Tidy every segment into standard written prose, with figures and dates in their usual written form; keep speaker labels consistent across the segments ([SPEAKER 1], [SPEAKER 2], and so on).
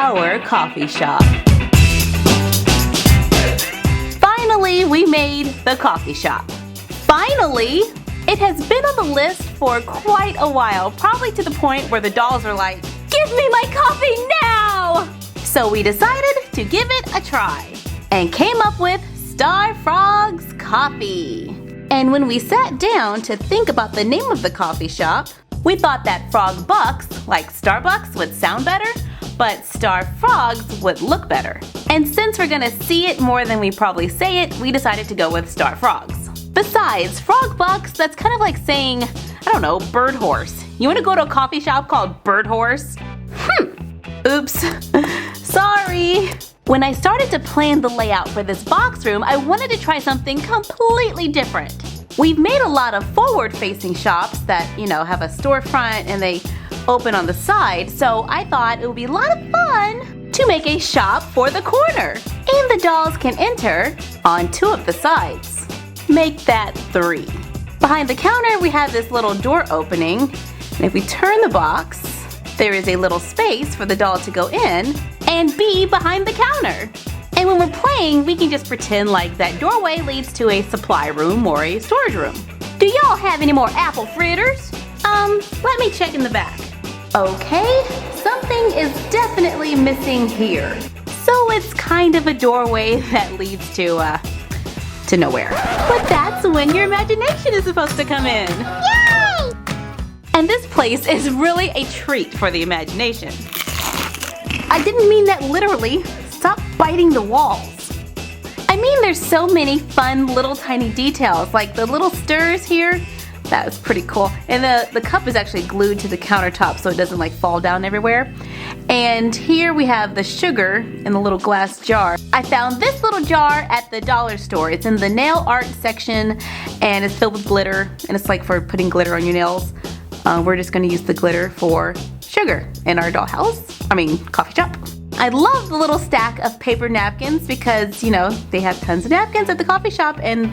[SPEAKER 1] our coffee shop. Finally, we made the coffee shop. Finally! It has been on the list for quite a while, probably to the point where the dolls are like, "Give me my coffee now!" So we decided to give it a try and came up with Star Frog's Coffee. And when we sat down to think about the name of the coffee shop, we thought that Frog Bucks, like Starbucks, would sound better, but Star Frogs would look better. And since we're gonna see it more than we probably say it, we decided to go with Star Frogs. Besides, Frog Bucks, that's kind of like saying, I don't know, Bird Horse. You wanna go to a coffee shop called Bird Horse? Oops. Sorry. When I started to plan the layout for this box room, I wanted to try something completely different. We've made a lot of forward-facing shops that, have a storefront and they open on the side, so I thought it would be a lot of fun to make a shop for the corner. And the dolls can enter on 2 of the sides. Make that 3. Behind the counter, we have this little door opening, and if we turn the box, there is a little space for the doll to go in and be behind the counter. And when we're playing, we can just pretend like that doorway leads to a supply room or a storage room. Do y'all have any more apple fritters? Let me check in the back. Okay, something is definitely missing here. So it's kind of a doorway that leads to nowhere. But that's when your imagination is supposed to come in. Yay! And this place is really a treat for the imagination. I didn't mean that literally. Stop biting the walls. I mean, there's so many fun little tiny details, like the little stirs here. That was pretty cool. And the cup is actually glued to the countertop so it doesn't like fall down everywhere. And here we have the sugar in the little glass jar. I found this little jar at the dollar store. It's in the nail art section and it's filled with glitter, and it's like for putting glitter on your nails. We're just gonna use the glitter for sugar in our coffee shop. I love the little stack of paper napkins because, they have tons of napkins at the coffee shop, and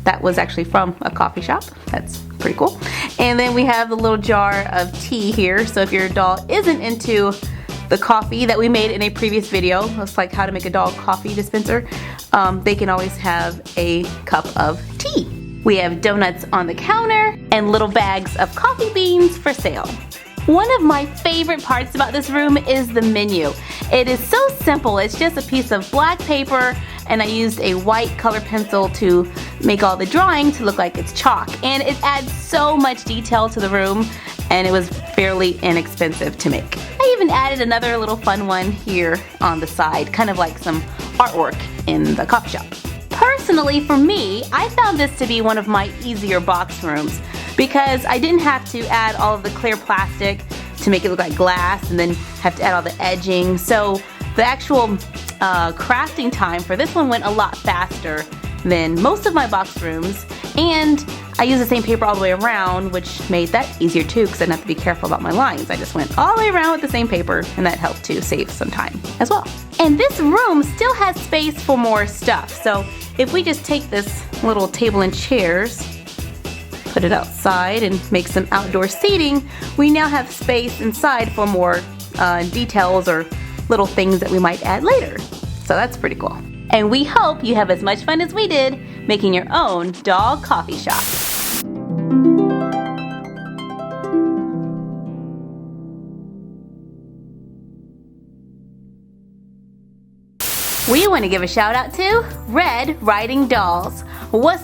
[SPEAKER 1] that was actually from a coffee shop. That's pretty cool. And then we have the little jar of tea here, so if your doll isn't into the coffee that we made in a previous video, looks like how to make a doll coffee dispenser, they can always have a cup of tea. We have donuts on the counter and little bags of coffee beans for sale. One of my favorite parts about this room is the menu. It is so simple. It's just a piece of black paper, and I used a white color pencil to make all the drawing to look like it's chalk. And it adds so much detail to the room, and it was fairly inexpensive to make. I even added another little fun one here on the side, kind of like some artwork in the coffee shop. Personally, for me, I found this to be one of my easier box rooms because I didn't have to add all of the clear plastic to make it look like glass and then have to add all the edging. So the actual crafting time for this one went a lot faster than most of my box rooms, and I used the same paper all the way around, which made that easier too because I didn't have to be careful about my lines. I just went all the way around with the same paper, and that helped to save some time as well. And this room still has space for more stuff, so if we just take this little table and chairs, put it outside and make some outdoor seating, we now have space inside for more details or little things that we might add later. So that's pretty cool. And we hope you have as much fun as we did making your own doll coffee shop. We want to give a shout out to Red Riding Dolls. What's